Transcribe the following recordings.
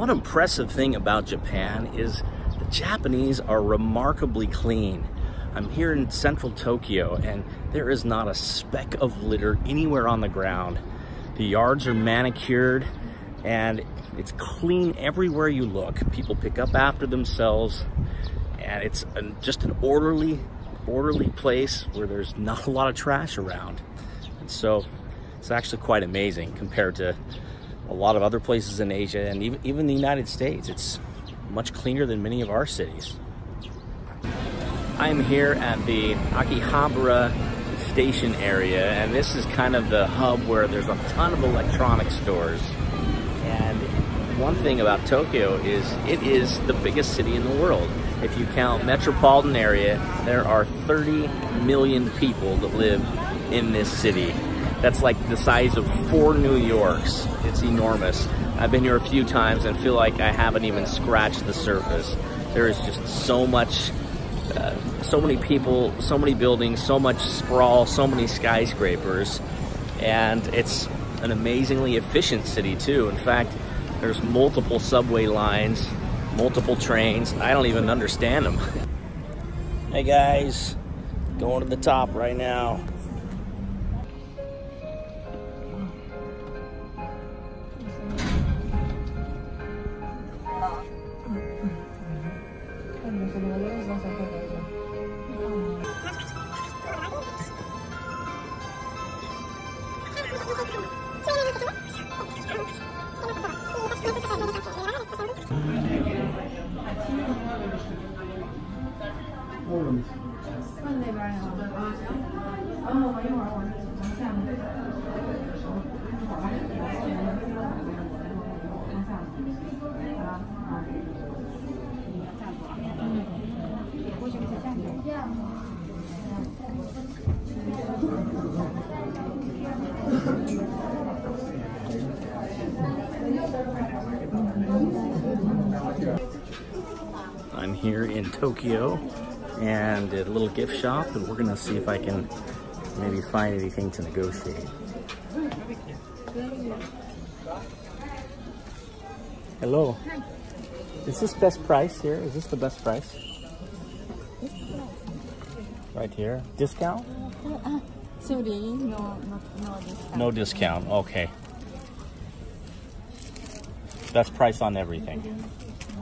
One impressive thing about Japan is the Japanese are remarkably clean. I'm here in central Tokyo and there is not a speck of litter anywhere on the ground. The yards are manicured and it's clean everywhere you look. People pick up after themselves and it's just an orderly place where there's not a lot of trash around. And so it's actually quite amazing compared to a lot of other places in Asia and even the United States. It's much cleaner than many of our cities. I'm here at the Akihabara station area, and this is kind of the hub where there's a ton of electronic stores. And one thing about Tokyo is it is the biggest city in the world. If you count metropolitan area, there are 30 million people that live in this city. That's like the size of 4 New Yorks. It's enormous. I've been here a few times and feel like I haven't even scratched the surface. There is just so much, so many people, so many buildings, so much sprawl, so many skyscrapers, and it's an amazingly efficient city too. In fact, there's multiple subway lines, multiple trains. I don't even understand them. Hey guys, going to the top right now. I'm here in Tokyo and at a little gift shop, and we're gonna see if I can maybe find anything to negotiate. Hello. Hi. Is this best price here? Is this the best price? Right here. Discount? Sorry, no discount. No discount. Okay. Best price on everything.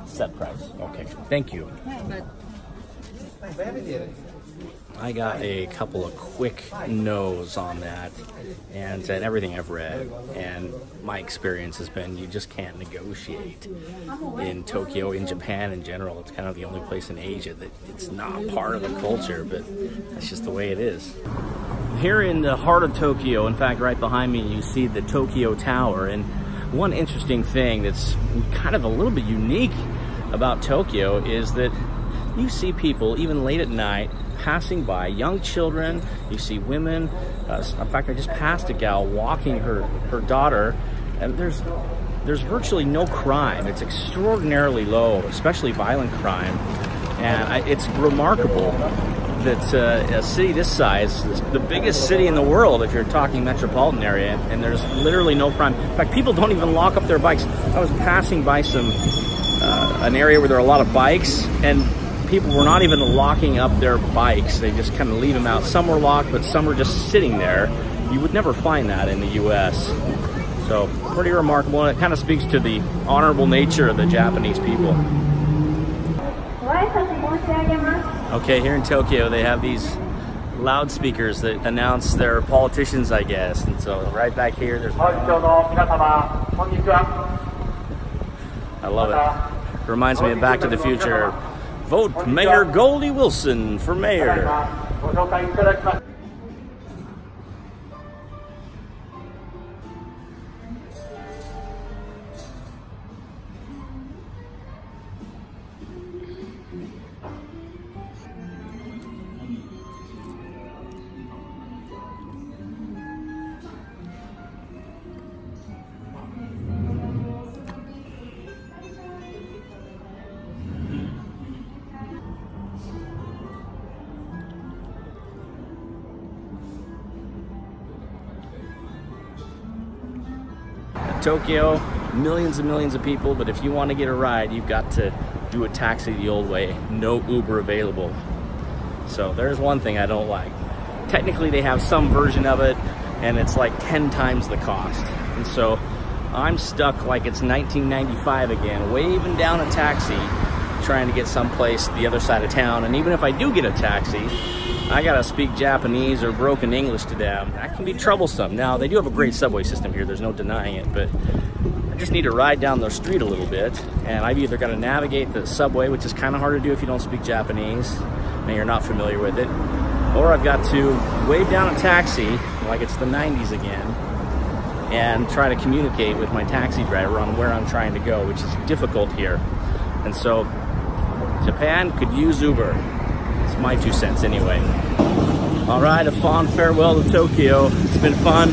Set price. Okay. Thank you. I got a couple of quick no's on that, and everything I've read, and my experience has been you just can't negotiate in Tokyo, in Japan in general. It's kind of the only place in Asia that it's not part of the culture, but that's just the way it is. Here in the heart of Tokyo, in fact right behind me, you see the Tokyo Tower, and one interesting thing that's kind of a little bit unique about Tokyo is that you see people, even late at night, passing by, young children, you see women. In fact, I just passed a gal walking her daughter, and there's virtually no crime. It's extraordinarily low, especially violent crime. And it's remarkable that a city this size, the biggest city in the world if you're talking metropolitan area, and there's literally no crime. In fact, people don't even lock up their bikes. I was passing by an area where there are a lot of bikes, and people were not even locking up their bikes. They just kind of leave them out. Some were locked, but some were just sitting there. You would never find that in the US. So pretty remarkable, and it kind of speaks to the honorable nature of the Japanese people. Okay, here in Tokyo they have these loudspeakers that announce their politicians, I guess. And so right back here there's I love it. Reminds me of Back to the Future. Vote Mayor Goldie Wilson for mayor. Tokyo, millions and millions of people, but if you want to get a ride, you've got to do a taxi the old way. No Uber available. So there's one thing I don't like. Technically they have some version of it, and it's like 10 times the cost. And so I'm stuck like it's 1995 again, waving down a taxi, trying to get someplace the other side of town. And even if I do get a taxi, I gotta speak Japanese or broken English to them. That can be troublesome. Now, they do have a great subway system here, there's no denying it, but I just need to ride down the street a little bit, and I've either gotta navigate the subway, which is kind of hard to do if you don't speak Japanese and you're not familiar with it, or I've got to wave down a taxi like it's the 90s again and try to communicate with my taxi driver on where I'm trying to go, which is difficult here. And so Japan could use Uber. It's my 2 cents anyway. All right, a fond farewell to Tokyo. It's been fun.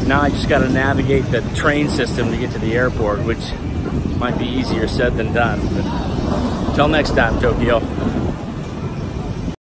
Now I just gotta navigate the train system to get to the airport, which might be easier said than done. But until next time, Tokyo.